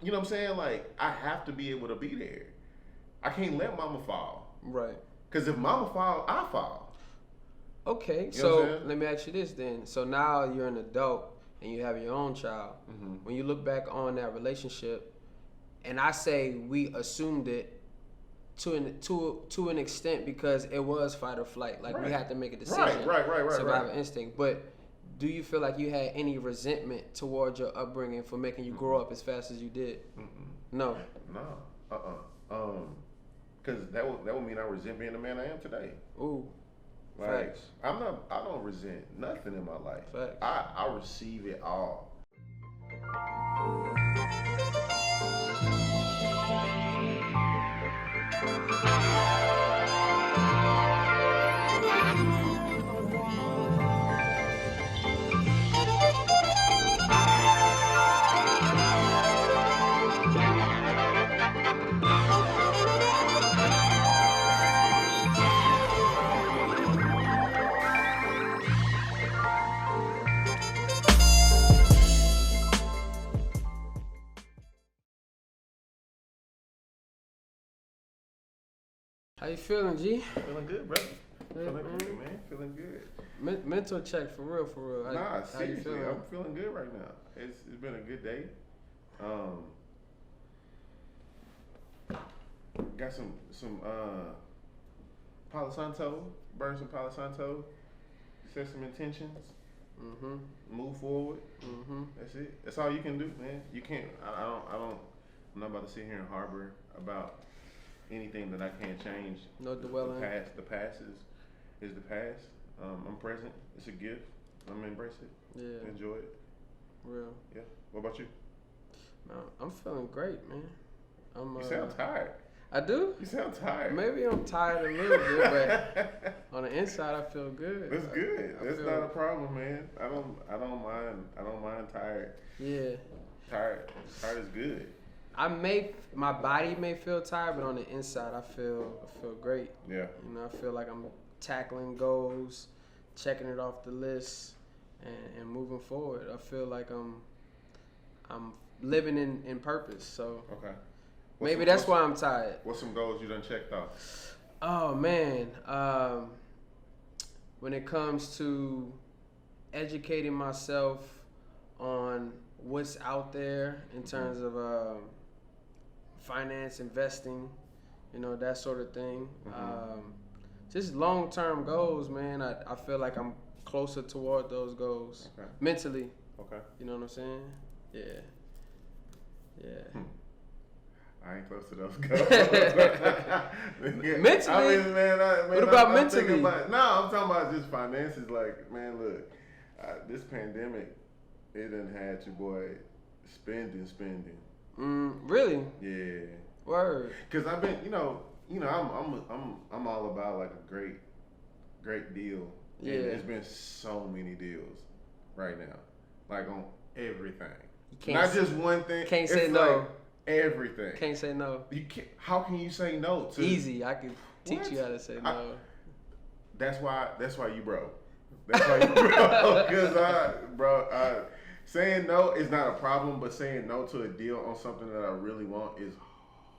you know what I'm saying? Like, I have to be able to be there. I can't let mama fall. Right. Because if mama fall, I fall. Okay, You know what I'm so saying? let me ask you this then. So now you're an adult and you have your own child. Mm-hmm. When you look back on that relationship, and I say we assumed it to an extent because it was fight or flight. Like we had to make a decision. Right. Survival instinct. But do you feel like you had any resentment towards your upbringing for making you grow up as fast as you did? No. Because that would mean I resent being the man I am today. Ooh. Like, Facts. I don't resent nothing in my life. Facts. I receive it all. How you feeling, G? Feeling good, brother. Feeling good, man. Feeling good. Mental check, for real. Nah, how you seriously, feeling? I'm feeling good right now. It's been a good day. Got some Palo Santo, burn some Palo Santo, set some intentions, move forward. That's it. That's all you can do, man. You can't. I'm not about to sit here and harbor about anything that I can't change. No dwelling. The past is the past. I'm present. It's a gift. I'm gonna embrace it. Yeah. Enjoy it. Real. Yeah. What about you? Man, I'm feeling great, man. You sound tired. I do? You sound tired. Maybe I'm tired a little bit, but on the inside I feel good. That's good. That's not a problem, man. I don't mind tired. Yeah. Tired is good. My body may feel tired, but on the inside I feel great. Yeah. You know, I feel like I'm tackling goals, checking it off the list, and moving forward. I feel like I'm living in purpose. So okay. Maybe that's why I'm tired. What's some goals you done checked off? Oh man, when it comes to educating myself on what's out there in terms of finance, investing, you know, that sort of thing. Just long-term goals, man. I feel like I'm closer toward those goals mentally. Okay. You know what I'm saying? Yeah. I ain't close to those goals. Mentally? I mean, man, what about I'm mentally? I'm talking about just finances. Like, man, look, this pandemic, it done had your boy spending. Really? Yeah. Word. Cause I've been, I'm all about like a great deal. Yeah. And there's been so many deals right now, like on everything. Not just one thing. Can't say it's no. Like everything. Can't say no. You can't. How can you say no to? Easy. I can teach you how to say no. That's why you broke. That's why you broke. Cause saying no is not a problem, but saying no to a deal on something that I really want is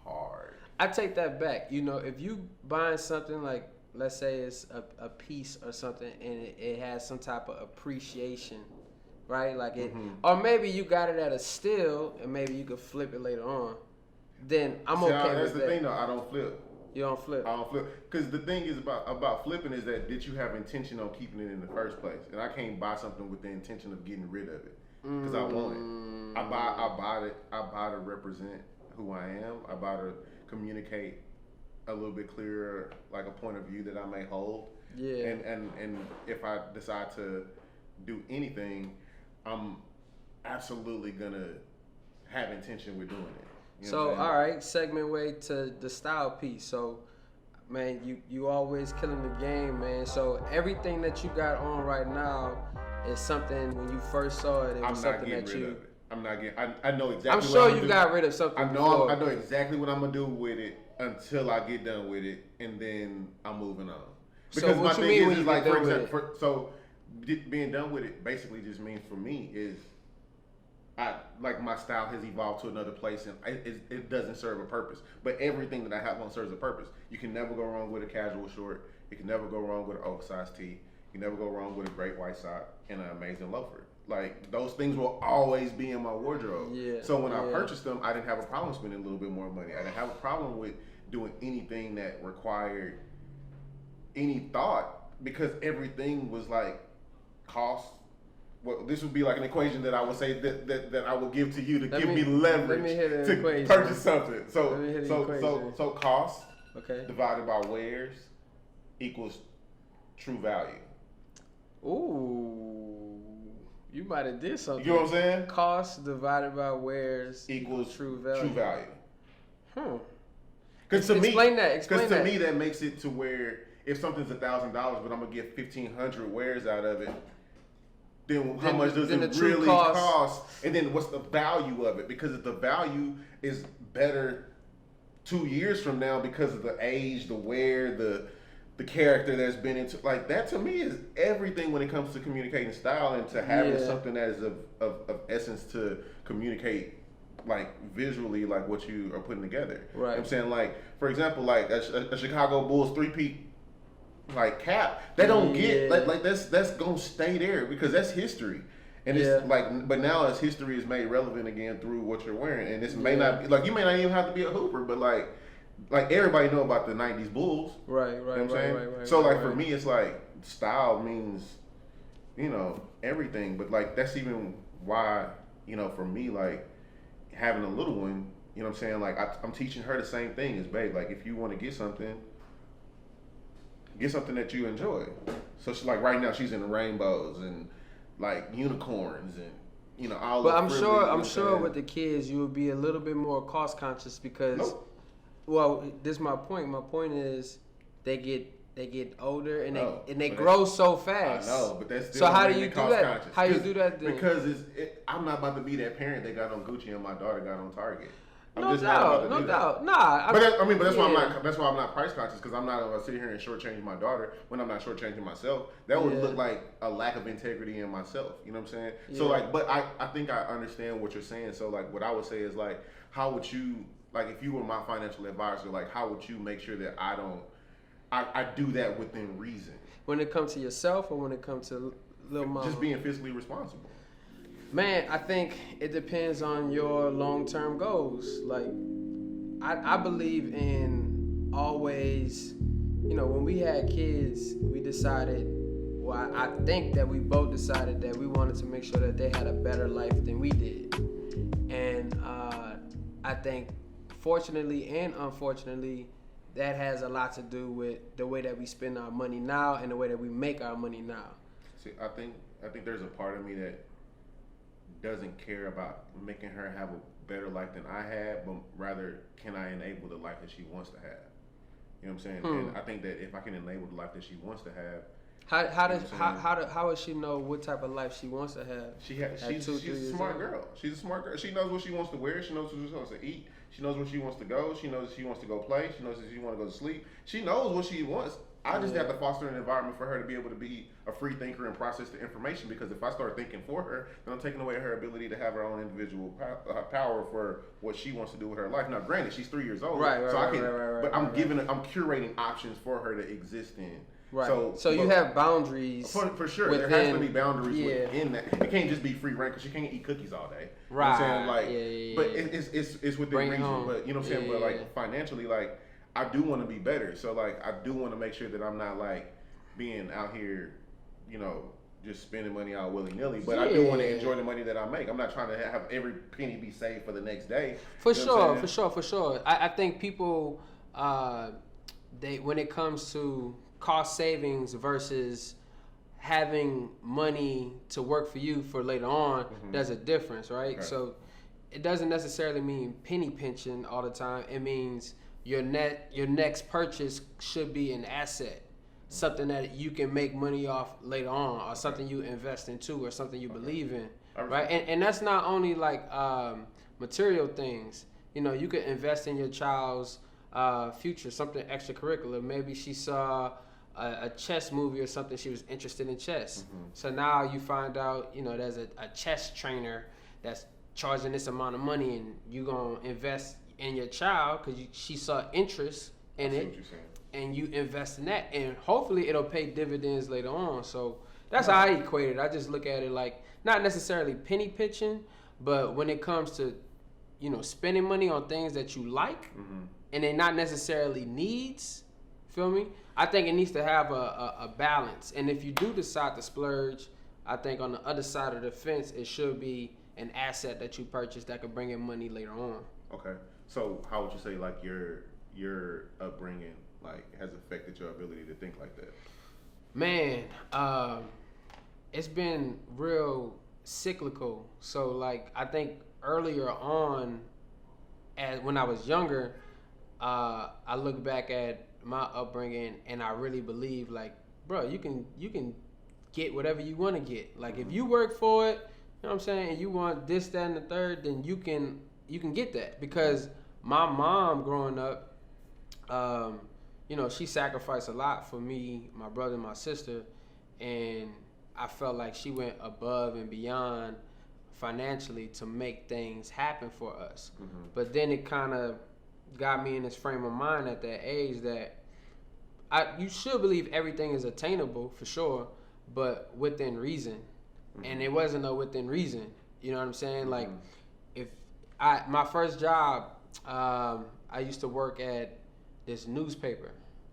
hard. I take that back. You know, if you buying something like, let's say it's a piece or something, and it has some type of appreciation, right? Like it, or maybe you got it at a steal, and maybe you could flip it later on. Then I'm okay with that. That's the thing, though. I don't flip. You don't flip. I don't flip. Because the thing is about flipping is that did you have intention on keeping it in the first place? And I can't buy something with the intention of getting rid of it because I want it. I buy to represent who I am. I buy to communicate a little bit clearer, like a point of view that I may hold. Yeah. And if I decide to do anything, I'm absolutely gonna have intention with doing it. You know so all right, segment way to the style piece. So, man, you always killing the game, man. So everything that you got on right now is something when you first saw it. It was something that you. I'm not getting. I know exactly. I'm sure you got rid of something. I know exactly what I'm gonna do with it until I get done with it, and then I'm moving on. Because so what you mean when you get done with it? So being done with it basically just means for me is like my style has evolved to another place, and it doesn't serve a purpose. But everything that I have on serves a purpose. You can never go wrong with a casual short. You can never go wrong with an oversized tee. You can never go wrong with a great white sock and an amazing loafer. Like, those things will always be in my wardrobe. Yeah. So when I purchased them, I didn't have a problem spending a little bit more money. I didn't have a problem with doing anything that required any thought, because everything was like cost. Well, this would be like an equation that I would say that I would give to you to give me leverage to purchase something. So cost divided by wares equals true value. Ooh, you might have did something. You know what I'm saying? Cost divided by wares equals true value. Because to explain me, that. me, that makes it to where if something's $1,000, but I'm gonna get 1,500 wares out of it, then how much does it really cost? And then what's the value of it? Because if the value is better 2 years from now because of the age, the wear, the character that's been into, like, that to me is everything when it comes to communicating style and to having something that is of essence to communicate, like, visually, like what you are putting together. Right. You know what I'm saying, like, for example, like a Chicago Bulls three-peat like cap, they don't get like that's gonna stay there because that's history. And it's like, but now as history is made relevant again through what you're wearing, and this may not be, like, you may not even have to be a hooper, but like everybody know about the '90s Bulls, right? You know what I'm saying? So like for me, it's like style means, you know, everything. But like that's even why, you know, for me, like having a little one, you know what I'm saying? Like I'm teaching her the same thing as, babe, like if you want to get something that you enjoy. So she's like, right now she's in rainbows and like unicorns and, you know, all. But I'm sure with the kids you would be a little bit more cost conscious because, well, this is my point. My point is they get older and they grow so fast. I know, but that's still so how do you do that? Conscious. How you do that then? Because I'm not about to be that parent that got on Gucci and my daughter got on Target. No doubt. Nah. But that's why I'm not. That's why I'm not price conscious, because I'm not gonna sit here and shortchange my daughter when I'm not shortchanging myself. That would look like a lack of integrity in myself. You know what I'm saying? Yeah. So like, but I think I understand what you're saying. So like, what I would say is like, how would you, like, if you were my financial advisor, like, how would you make sure that I do that within reason? When it comes to yourself, or when it comes to little mama? Just being fiscally responsible. Man, I think it depends on your long-term goals. Like, I believe in always, you know, when we had kids, we decided, well, I think that we both decided that we wanted to make sure that they had a better life than we did. And I think, fortunately and unfortunately, that has a lot to do with the way that we spend our money now and the way that we make our money now. See, I think there's a part of me that doesn't care about making her have a better life than I had, but rather, can I enable the life that she wants to have? You know what I'm saying? And I think that if I can enable the life that she wants to have, how does she know what type of life she wants to have? She's a smart girl. She's a smart girl. She knows what she wants to wear. She knows what she wants to eat. She knows where she wants to go. She knows if she wants to go play. She knows if she wants to go to sleep. She knows what she wants. I just have to foster an environment for her to be able to be a free thinker and process the information, because if I start thinking for her, then I'm taking away her ability to have her own individual power for what she wants to do with her life. Now, granted, she's 3 years old, but I'm curating options for her to exist in. Right. So you have boundaries. For sure. There has to be boundaries within that. It can't just be free reign, because she can't eat cookies all day. Right. You know what I'm saying? Like, but it's within reason. But you know what I'm saying? But like financially, like, I do want to be better. So like, I do want to make sure that I'm not like being out here, you know, just spending money out willy-nilly. But I do want to enjoy the money that I make. I'm not trying to have every penny be saved for the next day. For sure. I think people, when it comes to cost savings versus having money to work for you for later on, there's a difference, right? So it doesn't necessarily mean penny pinching all the time. It means your next purchase should be an asset, something that you can make money off later on, or something you invest into, or something you believe in, right? And that's not only like material things. You know, you could invest in your child's future, something extracurricular. Maybe she saw a chess movie or something, she was interested in chess. So now you find out, you know, there's a chess trainer that's charging this amount of money and you gonna invest in your child because she saw interest in it, and you invest in that, and hopefully it'll pay dividends later on. So that's how I equate it. I just look at it like not necessarily penny pitching, but when it comes to, you know, spending money on things that you like, and they're not necessarily needs. Feel me? I think it needs to have a balance. And if you do decide to splurge, I think on the other side of the fence, it should be an asset that you purchase that could bring in money later on. Okay. So how would you say like your upbringing like has affected your ability to think like that? Man, it's been real cyclical. So like I think earlier on, when I was younger, I look back at my upbringing and I really believe like, bro, you can get whatever you want to get. Like if you work for it, you know what I'm saying, and you want this, that, and the third, then you can get that. Because my mom growing up, you know, she sacrificed a lot for me, my brother, and my sister, and I felt like she went above and beyond financially to make things happen for us. But then it kind of got me in this frame of mind at that age that you should believe everything is attainable for sure, but within reason. And it wasn't no within reason. You know what I'm saying? Like if my first job, I used to work at this newspaper.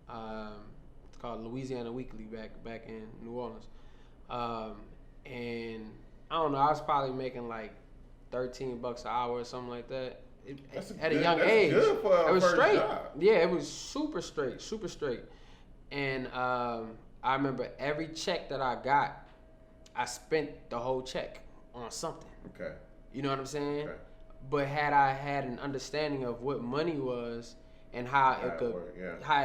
It's called Louisiana Weekly back in New Orleans. And I don't know, I was probably making like $13 an hour or something like that. At a young age. Good for it was first straight. Job. Yeah, it was super straight. And I remember every check that I got, I spent the whole check on something. Okay. You know what I'm saying? Okay. But had I had an understanding of what money was and how it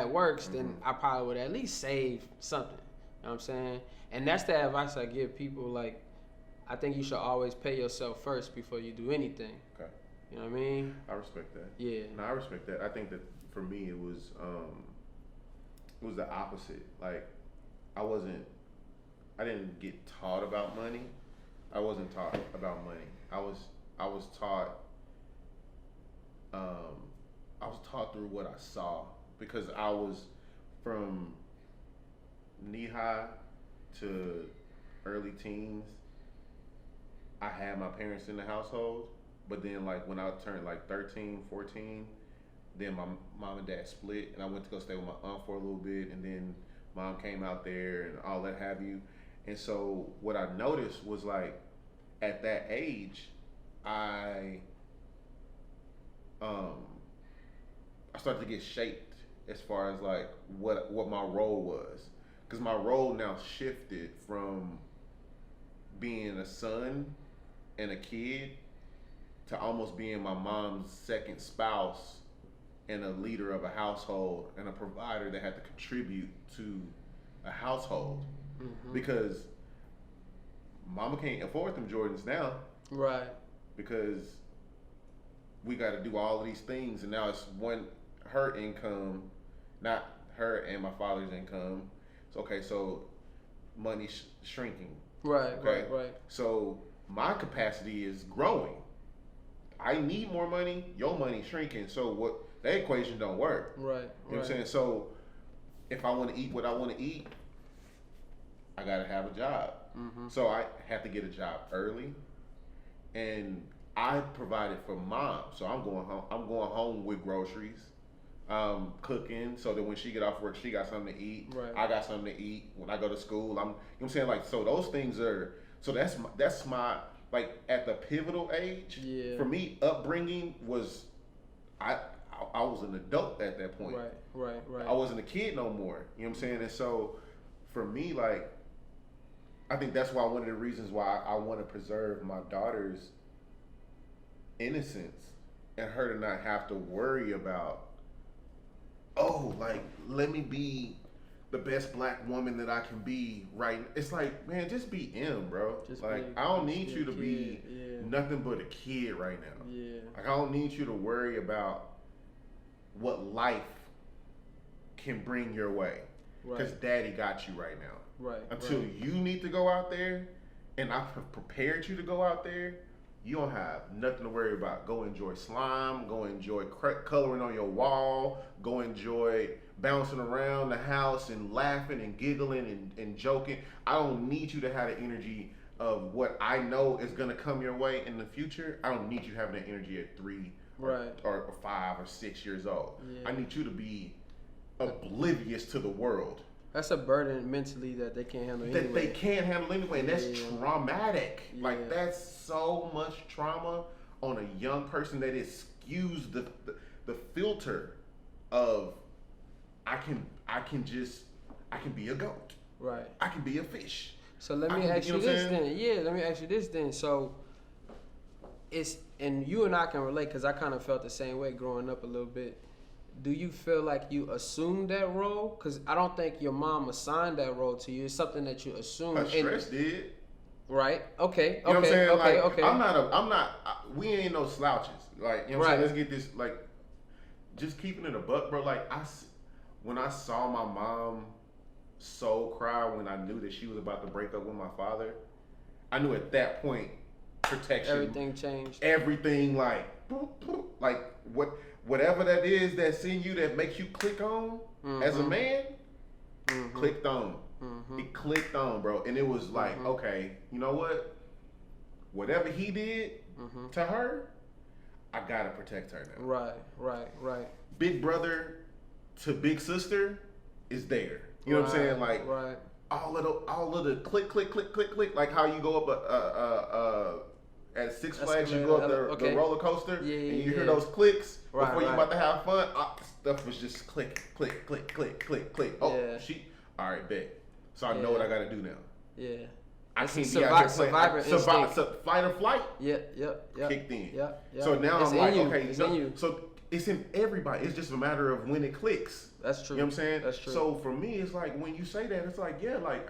works, then I probably would at least save something. You know what I'm saying? And that's the advice I give people. Like, I think you should always pay yourself first before you do anything. Okay. You know what I mean? I respect that. Yeah. No, I respect that. I think that for me it was the opposite. Like I didn't get taught about money. I wasn't taught about money. I was taught through what I saw, because I was from knee high to early teens. I had my parents in the household, but then like when I turned like 13, 14, then my mom and dad split and I went to go stay with my aunt for a little bit, and then mom came out there and all that have you. And so what I noticed was like at that age, I started to get shaped as far as like what my role was, because my role now shifted from being a son and a kid to almost being my mom's second spouse and a leader of a household and a provider that had to contribute to a household. Because mama can't afford them Jordans now. Right. Because we got to do all of these things, and now it's her income, not her and my father's income. So, okay, so money's shrinking. Right, okay? Right. So my capacity is growing. I need more money, your money's shrinking. So that equation don't work. Right. You know what I'm saying? So if I want to eat what I want to eat, I got to have a job. So I had to get a job early, and I provided for mom. So I'm going home with groceries, cooking, so that when she get off work, she got something to eat. Right. I got something to eat. When I go to school, you know what I'm saying? Like, so those things are, so that's my like at the pivotal age. Yeah. For me, upbringing was, I was an adult at that point. Right. I wasn't a kid no more. You know what I'm saying? And so for me, like, I think that's why one of the reasons why I want to preserve my daughter's innocence and her to not have to worry about, like, let me be the best black woman that I can be right. It's like, man, just be M, bro. I don't need you to be nothing but a kid right now. Yeah. Like, I don't need you to worry about what life can bring your way. Because daddy got you right now. Right. Until you need to go out there, and I've prepared you to go out there, You don't have nothing to worry about. Go enjoy slime. Go enjoy coloring on your wall. Go enjoy bouncing around the house and laughing and giggling and joking. I don't need you to have the energy of what I know is going to come your way in the future. I don't need you having that energy at 3 or 5 or 6 years old. Yeah. I need you to be oblivious to the world. That's a burden mentally that they can't handle anyway. That they can't handle anyway, and that's traumatic. Yeah. Like, that's so much trauma on a young person that it skews the filter of I can be a goat. Right. I can be a fish. So let me ask you this then. Yeah, let me ask you this then. So and you and I can relate because I kind of felt the same way growing up a little bit. Do you feel like you assumed that role? Because I don't think your mom assigned that role to you. It's something that you assumed. Her stress did. Right. Okay. You know what I'm saying? Okay. Like, I'm not. We ain't no slouches. Like, you know what I'm saying? Let's get this. Like, just keeping it a buck, bro. Like, when I saw my mom soul cry when I knew that she was about to break up with my father, I knew at that point protection. Everything changed. Everything like whatever that is that's in you that makes you click on as a man, clicked on. It clicked on, bro. And it was like, okay, you know what? Whatever he did to her, I gotta protect her now. Right. Big brother to big sister is there. You know what I'm saying? Like all of the click, like how you go up at Six Flags, you go up the roller coaster, and you hear those clicks before you about to have fun. Stuff was just click. Oh, all right, bet. So I know what I got to do now. Yeah. I can't be out here playing. Fight or flight. Yep. Kicked in. Yep. So now I'm like, okay, it's in you. So it's in everybody. It's just a matter of when it clicks. That's true. You know what I'm saying? That's true. So for me, it's like when you say that, it's like, yeah, like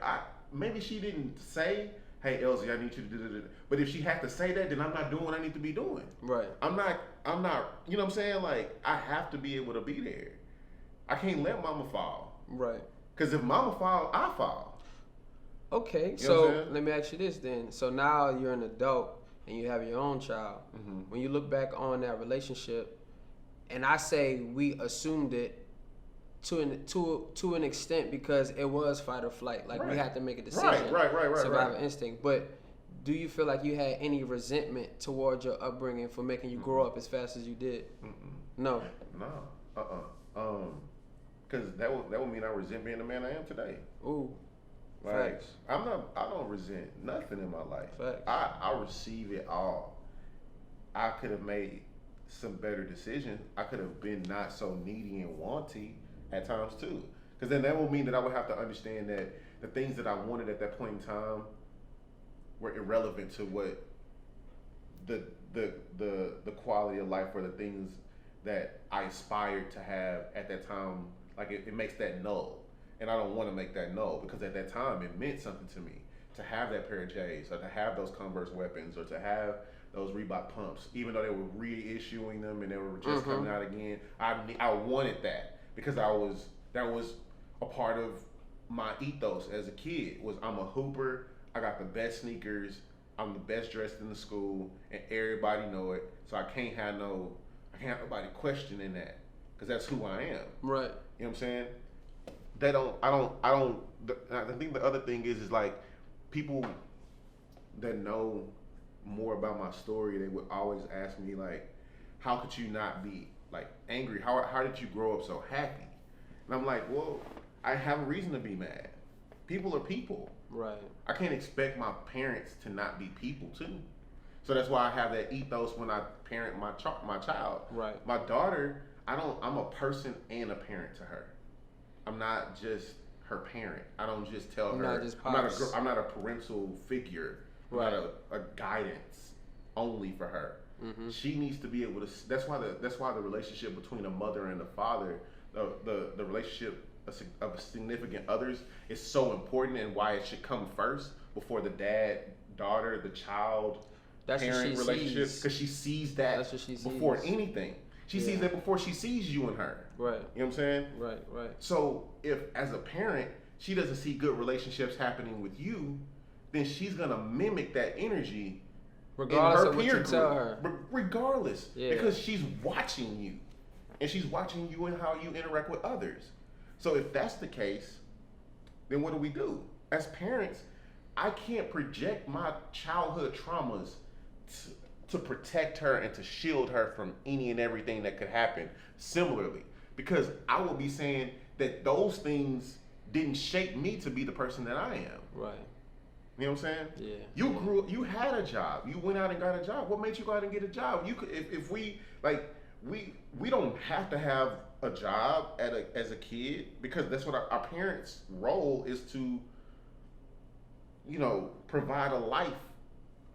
maybe she didn't say, hey, Elzie, I need you to do this. But if she had to say that, then I'm not doing what I need to be doing. Right. I'm not, you know what I'm saying? Like, I have to be able to be there. I can't let mama fall. Right. Because if mama fall, I fall. Okay, so let me ask you this then. So now you're an adult and you have your own child. When you look back on that relationship, and I say we assumed it to an extent because it was fight or flight. Like we had to make a decision. Right. Survival instinct. But do you feel like you had any resentment towards your upbringing for making you grow up as fast as you did? No. Because that would mean I resent being the man I am today. Ooh. Like, I don't resent nothing in my life. Facts. I receive it all. I could have made some better decisions. I could have been not so needy and wanty at times too. Because then that would mean that I would have to understand that the things that I wanted at that point in time were irrelevant to what the quality of life or the things that I aspired to have at that time. Like it makes that null. And I don't want to make that null because at that time it meant something to me to have that pair of J's or to have those Converse weapons or to have those Reebok pumps, even though they were reissuing them and they were just coming out again. I wanted that because that was a part of my ethos as a kid. Was I'm a hooper. I got the best sneakers. I'm the best dressed in the school, and everybody know it. So I can't have nobody questioning that because that's who I am. Right. You know what I'm saying? I think the other thing is like people that know more about my story, they would always ask me like, how could you not be like angry? How did you grow up so happy? And I'm like, well, I have a reason to be mad. People are people. Right. I can't expect my parents to not be people too. So that's why I have that ethos when I parent my child. Right. My daughter, I'm a person and a parent to her. I'm not just her parent. I don't just tell her. I'm not a parental figure. I'm not a guidance only for her. She needs to be able to. That's why the relationship between a mother and a father, the relationship of significant others is so important, and why it should come first before the dad, daughter, the child, parent relationship. Because she sees that before anything. She sees that before she sees you and her. Right. You know what I'm saying? Right. So if as a parent, she doesn't see good relationships happening with you, then she's gonna mimic that energy Regardless in her of what peer you group. tell her. Regardless. Yeah. Because she's watching you. And she's watching you and how you interact with others. So if that's the case, then what do we do? As parents, I can't project my childhood traumas to protect her and to shield her from any and everything that could happen similarly. Because I will be saying that those things didn't shape me to be the person that I am. Right. You know what I'm saying? Yeah. You grew up, you had a job. You went out and got a job. What made you go out and get a job? You could, if we, like, we don't have to have a job as a kid, because that's what our parents' role is to, you know, provide a life,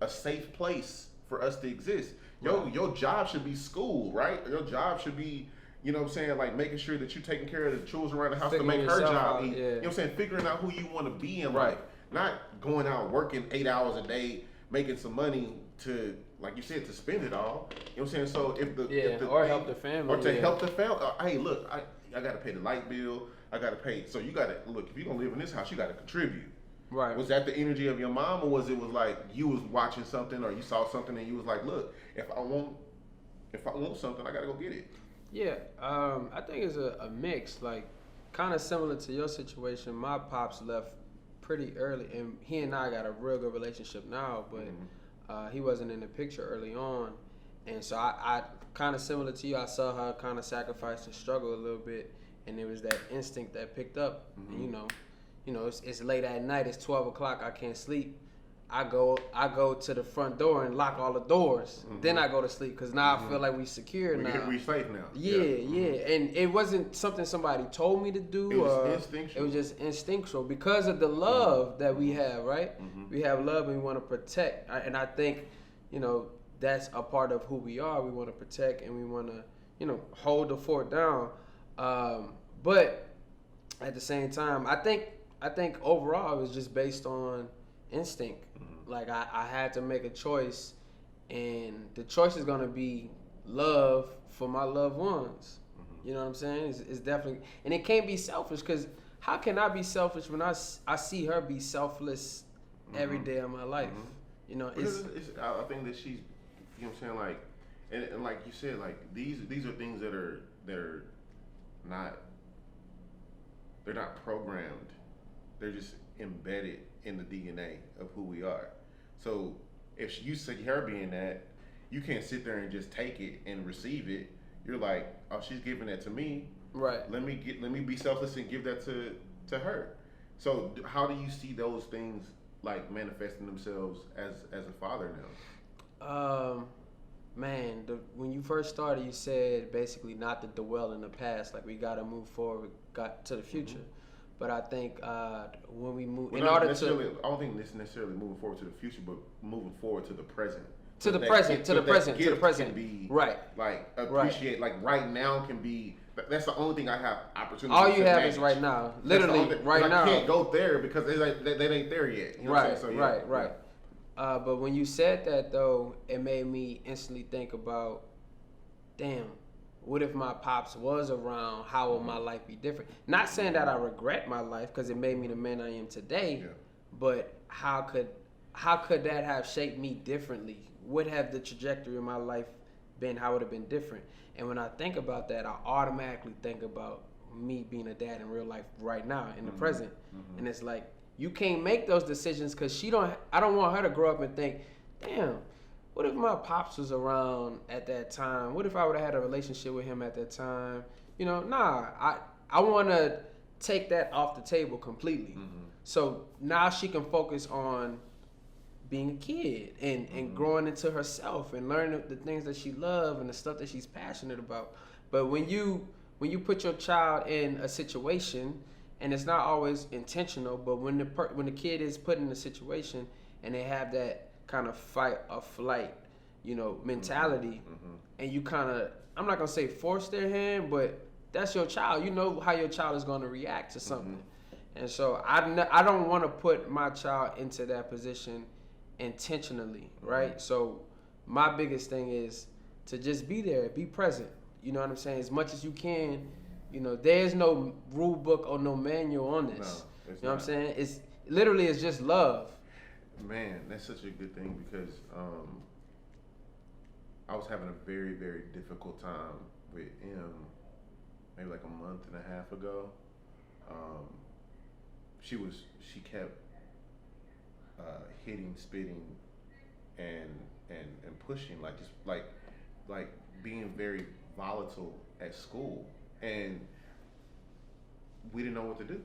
a safe place for us to exist. Your job should be school, right? Your job should be, you know what I'm saying, like making sure that you're taking care of the children around the house to make her job. Yeah. You know what I'm saying? Figuring out who you want to be in life. Not going out working 8 hours a day, making some money to, like you said, to spend it all. You know what I'm saying? So or help the family. Or to help the family. Hey, look, I got to pay the light bill. I got to pay. So you got to, look, if you're going to live in this house, you got to contribute. Right. Was that the energy of your mom, or was like you was watching something or you saw something and you was like, look, if I want something, I got to go get it? Yeah. I think it's a mix, like kind of similar to your situation. My pops left pretty early, and he and I got a real good relationship now, but he wasn't in the picture early on, and so I kind of similar to you. I saw her kind of sacrifice and struggle a little bit, and it was that instinct that picked up. And, you know, it's late at night. It's 12 o'clock. I can't sleep. I go to the front door and lock all the doors. Then I go to sleep because now I feel like we secure now. We safe now. Yeah. And it wasn't something somebody told me to do. It was instinctual. It was just instinctual because of the love that we have, right? We have love and we want to protect. And I think, you know, that's a part of who we are. We want to protect and we want to, you know, hold the fort down. But at the same time, I think overall it was just based on instinct. Like I had to make a choice, and the choice is gonna be love for my loved ones. You know what I'm saying? It's definitely, and it can't be selfish, because how can I be selfish when I see her be selfless every day of my life? You know, I think that she's, you know what I'm saying, like, and like you said, like these are things that are not, they're not programmed. They're just embedded in the DNA of who we are. So if you see her being that, you can't sit there and just take it and receive it. You're like, oh, she's giving that to me. Right. Let me be selfless and give that to her. So how do you see those things like manifesting themselves as a father now? Man, when you first started, you said basically not to dwell in the past. Like we got to move forward, got to the future. But I think when we move, I don't think it's necessarily moving forward to the future, but moving forward to the present. To the present. Can be right. Like appreciate. Right. Like right now can be. That's the only thing I have opportunity. All you have manage. is right now. Literally right now. I can't go there because they ain't there yet. You know right. So, Right. But when you said that though, it made me instantly think about, damn. What if my pops was around? How would my life be different? Not saying that I regret my life because it made me the man I am today, but how could that have shaped me differently? What have the trajectory of my life been? How would it have been different? And when I think about that, I automatically think about me being a dad in real life right now, in the present. And it's like, you can't make those decisions because I don't want her to grow up and think, damn, what if my pops was around at that time? What if I would have had a relationship with him at that time? You know, I want to take that off the table completely. So now she can focus on being a kid and growing into herself and learning the things that she loves and the stuff that she's passionate about. But when you put your child in a situation, and it's not always intentional, but when the kid is put in a situation and they have that kind of fight or flight, you know, mentality, and you kind of, I'm not gonna say force their hand, but that's your child. You know how your child is gonna react to something, and so I don't want to put my child into that position intentionally, right? So my biggest thing is to just be there, be present. You know what I'm saying? As much as you can. You know, there's no rule book or no manual on this. No, you know what I'm saying? It's just love. Man, that's such a good thing because I was having a very, very difficult time with M maybe like a month and a half ago. Um, she kept hitting, spitting, and and pushing, like just like being very volatile at school, and we didn't know what to do.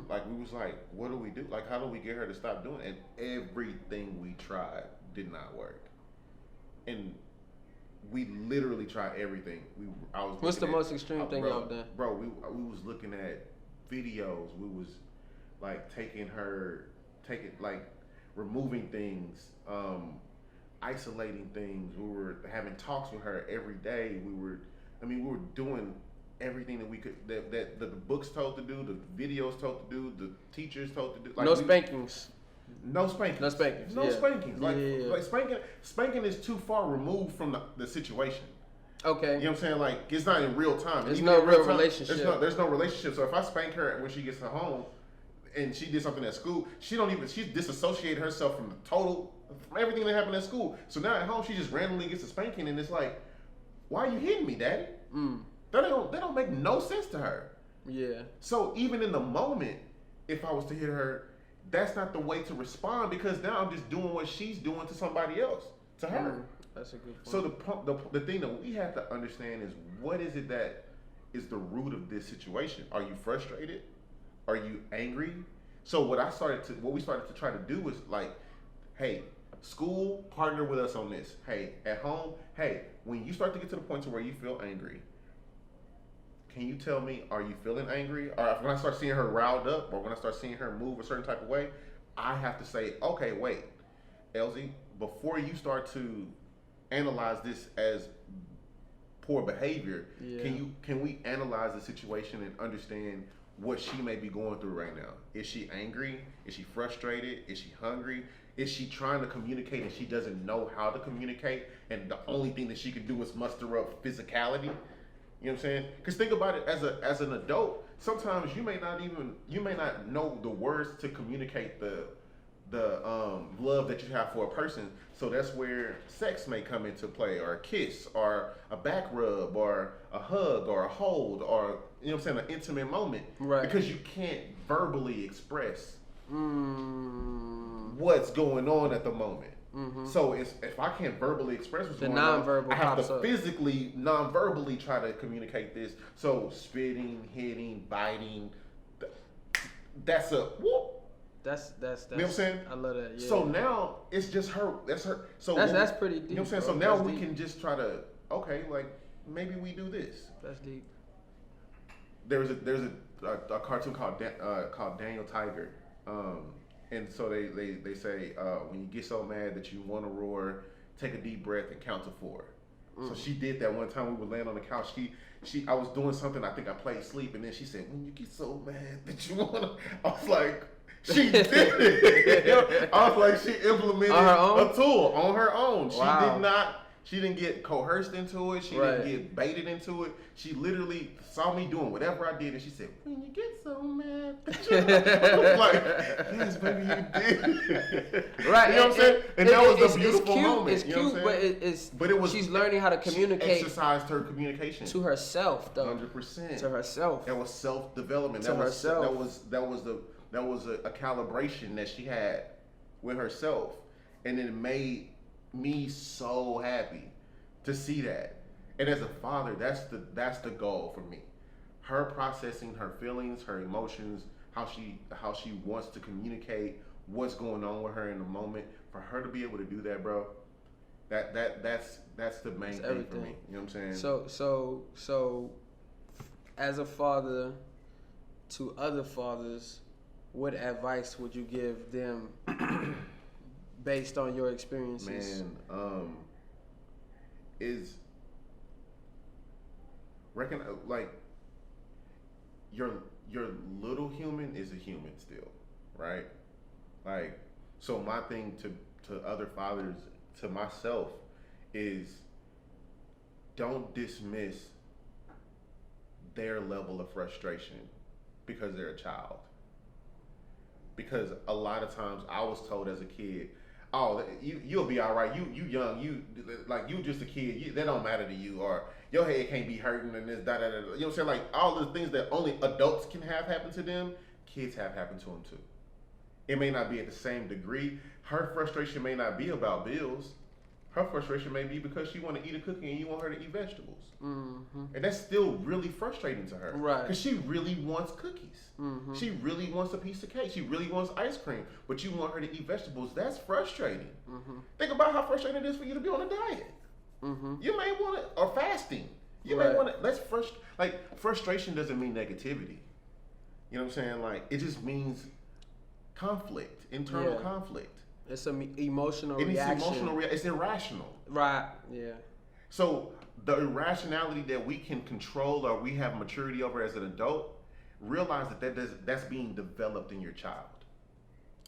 Like we was like, what do we do? Like how do we get her to stop doing it? And everything we tried did not work. And we literally tried everything. What's the most extreme thing y'all done? Bro, we was looking at videos. We was like removing things, isolating things. We were having talks with her every day. We were doing everything that we could, that the books told to do, the videos told to do, the teachers told to do. Like no spankings. No spankings. No spankings. No yeah. spankings. Like, yeah. like spanking is too far removed from the situation. Okay. You know what I'm saying? Like, it's not in real time. There's no real relationship. There's no relationship. So if I spank her when she gets to home and she did something at school, she's disassociated herself from from everything that happened at school. So now at home, she just randomly gets a spanking, and it's like, why are you hitting me, Daddy? That don't make no sense to her. Yeah. So even in the moment, if I was to hit her, that's not the way to respond, because now I'm just doing what she's doing to somebody else, to her. That's a good point. So the thing that we have to understand is, what is it that is the root of this situation? Are you frustrated? Are you angry? So what we started to try to do was like, hey, school, partner with us on this. Hey, at home, hey, when you start to get to the point to where you feel angry, can you tell me, are you feeling angry? Or when I start seeing her riled up, or when I start seeing her move a certain type of way, I have to say, okay, wait, Elzie, before you start to analyze this as poor behavior, can we analyze the situation and understand what she may be going through right now? Is she angry? Is she frustrated? Is she hungry? Is she trying to communicate and she doesn't know how to communicate, and the only thing that she can do is muster up physicality? You know what I'm saying? Because think about it, as an adult, sometimes you may not know the words to communicate the love that you have for a person. So that's where sex may come into play, or a kiss, or a back rub, or a hug, or a hold, or, you know what I'm saying, an intimate moment. Right. Because you can't verbally express what's going on at the moment. So if I can't verbally express what's going on, I have to physically, non-verbally try to communicate this. So spitting, hitting, biting, that's a whoop. That's you know what I'm saying? I love that. Yeah. So now it's just her. That's her. So that's pretty deep. You know what I'm saying? So now we can just try to, okay, like maybe we do this. That's deep. There's a cartoon called Daniel Tiger. And so they say, when you get so mad that you want to roar, take a deep breath and count to 4. So she did that one time. We were laying on the couch. I was doing something. I think I played sleep, and then she said, when you get so mad that you want to, I was like, she did it. I was like, she implemented a tool on her own. Wow. She didn't get coerced into it. She didn't get baited into it. She literally saw me doing whatever I did, and she said, when you get so mad. I was like, yes, baby, you did. Right. You know what I'm saying? And that was a beautiful moment. It's cute, but it was, she's learning how to communicate. She exercised her communication. To herself, though. 100%. To herself. That was self-development. To herself. That was a calibration that she had with herself. And it made me so happy to see that. And as a father, that's the goal for me. Her processing her feelings, her emotions, how she wants to communicate what's going on with her in the moment. For her to be able to do that, bro, that's the main thing for me. You know what I'm saying? So as a father to other fathers, what advice would you give them based on your experiences? Man, like your little human is a human still, right? Like, so my thing to other fathers, to myself, is don't dismiss their level of frustration because they're a child. Because a lot of times I was told as a kid, oh, you'll be all right. You young. You just a kid. That don't matter to you. Or your head can't be hurting and this, da da da. You know what I'm saying? Like all the things that only adults can have happen to them, kids have happened to them too. It may not be at the same degree. Her frustration may not be about bills. Her frustration may be because she want to eat a cookie and you want her to eat vegetables. Mm-hmm. And that's still really frustrating to her. Right. Because she really wants cookies. Mm-hmm. She really wants a piece of cake. She really wants ice cream. But you want her to eat vegetables. That's frustrating. Mm-hmm. Think about how frustrating it is for you to be on a diet. Mm-hmm. You may want it, or fasting. You may want it. Frustration doesn't mean negativity. You know what I'm saying? Like, it just means conflict, internal conflict. It's an emotional reaction. It's irrational. Right, yeah. So the irrationality that we can control or we have maturity over as an adult, realize that's being developed in your child.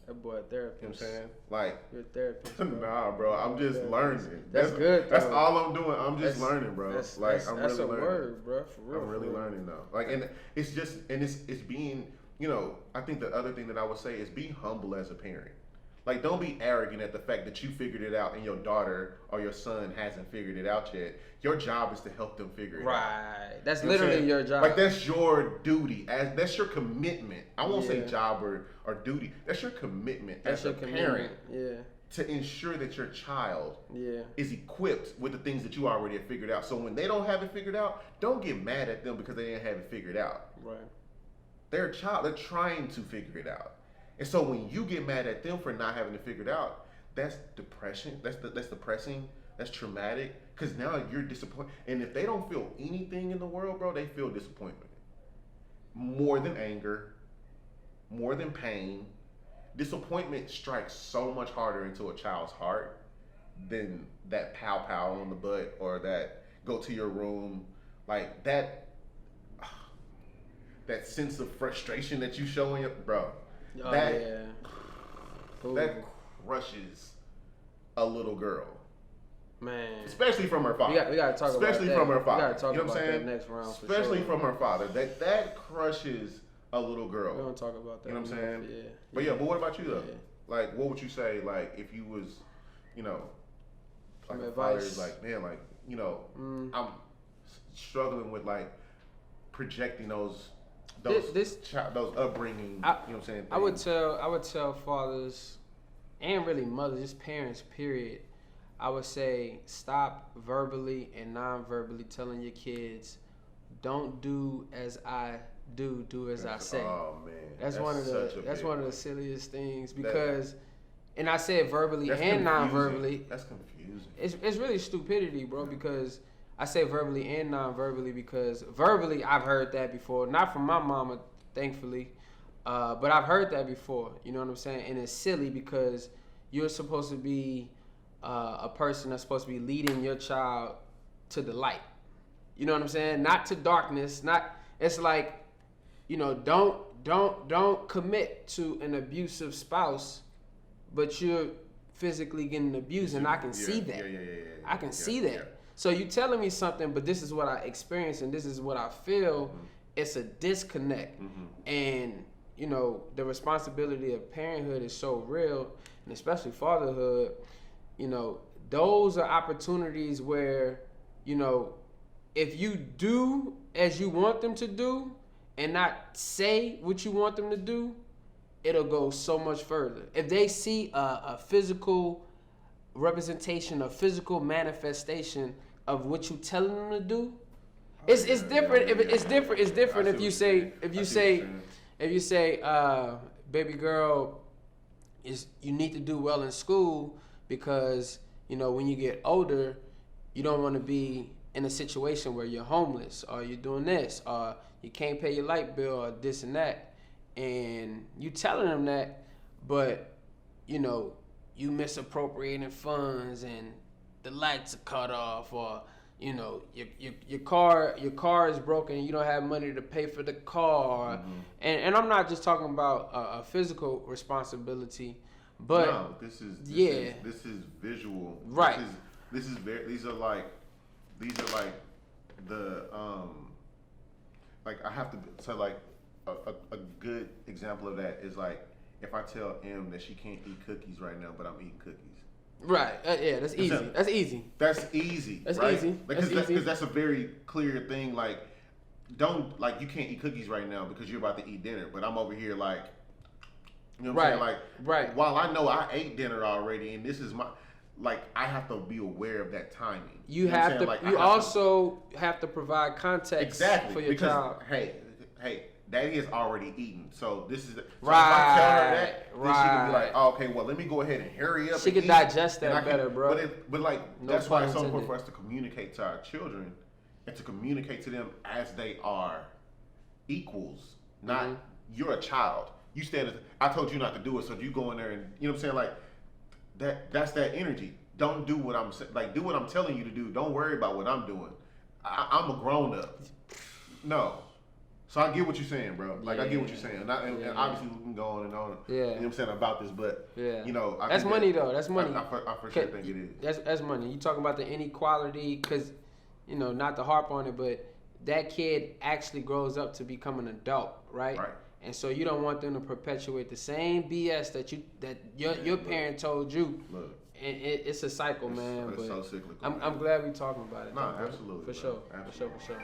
That boy a therapist. You know what I'm saying? Like, you're a therapist. Bro. Nah, bro. I'm just learning. That's good. That's all I'm doing. I'm just learning, bro. I'm really learning. That's a word, bro. For real. I'm really learning though. Like, and it's being, you know, I think the other thing that I would say is be humble as a parent. Like, don't be arrogant at the fact that you figured it out and your daughter or your son hasn't figured it out yet. Your job is to help them figure it out. Right. That's literally your job. Like, that's your duty. That's your commitment. I won't say job or duty. That's your commitment as a parent. Yeah. To ensure that your child is equipped with the things that you already have figured out. So when they don't have it figured out, don't get mad at them because they didn't have it figured out. Right. They're a child. They're trying to figure it out. And so when you get mad at them for not having it figured out, that's depression. That's depressing. That's traumatic. Because now you're disappointed. And if they don't feel anything in the world, bro, they feel disappointment. More than anger, more than pain. Disappointment strikes so much harder into a child's heart than that pow pow on the butt or that go to your room. Like that sense of frustration that you show in your, bro. Oh, that crushes a little girl, man. Especially from her father. We gotta talk especially about that. from her father. We gotta talk you know about what I'm that saying? next round. Especially from her father. That crushes a little girl. We don't talk about that. You know what I'm saying? Yeah. But what about you though? Yeah. Like, what would you say? Like, if you was, you know, like a father is like, man, like, you know, I'm struggling with like projecting those upbringing, you know what I'm saying? Things. I would tell fathers and really mothers, just parents, period. I would say stop verbally and non-verbally telling your kids, don't do as I do as I say. Oh man. That's one of the silliest things because and I said verbally and non-verbally. That's confusing. It's really stupidity, bro, because I say verbally and non-verbally because verbally I've heard that before. Not from my mama, thankfully, but I've heard that before. You know what I'm saying? And it's silly because you're supposed to be a person that's supposed to be leading your child to the light. You know what I'm saying? Not to darkness. It's like, you know, don't commit to an abusive spouse, but you're physically getting abused, and I can see that. I can see that. Yeah. So you telling me something, but this is what I experience and this is what I feel. Mm-hmm. It's a disconnect. Mm-hmm. And, you know, the responsibility of parenthood is so real, and especially fatherhood. You know, those are opportunities where, you know, if you do as you want them to do and not say what you want them to do, it'll go so much further. If they see a physical representation, a physical manifestation of what you telling them to do, it's different. It's different if you say, baby girl, you need to do well in school because, you know, when you get older, you don't want to be in a situation where you're homeless or you're doing this or you can't pay your light bill or this and that, and you telling them that, but, you know, you misappropriating funds and the lights are cut off, or, you know, your car is broken and you don't have money to pay for the car. Mm-hmm. And I'm not just talking about a physical responsibility, but no, this is visual. Right. These are like the like I have to so like a good example of that is like if I tell M that she can't eat cookies right now, but I'm eating cookies. Right. Yeah, that's easy. That's easy. That's easy. That's right? easy. Because that's a very clear thing. Like, you can't eat cookies right now because you're about to eat dinner. But I'm over here like, you know what I'm saying? Like, right. While I know I ate dinner already, and this is my, like, I have to be aware of that timing. You have to. Like, you also have to provide context for your child. Hey, Daddy has already eaten, so this is. So right. If I tell her that, then she can be like, oh, okay, well, let me go ahead and hurry up. She can digest that better, bro. But like, that's why it's so important for us to communicate to our children, and to communicate to them as they are equals. Not you're a child. You stand. I told you not to do it, so you go in there and you know what I'm saying, like that. That's that energy. Don't do what I'm like. Do what I'm telling you to do. Don't worry about what I'm doing. I'm a grown up. No. So I get what you're saying, bro. Like, I get what you're saying. And obviously we can go on and on. Yeah. You know what I'm saying about this, but you know, that's money though. That's money. I for sure think it is. That's money. You talking about the inequality, because you know, not to harp on it, but that kid actually grows up to become an adult, right? Right. And so you don't want them to perpetuate the same BS that your parent told you. Look. And it's a cycle, man. It's so cyclical. I'm glad we're talking about it. No, absolutely. For sure. For sure.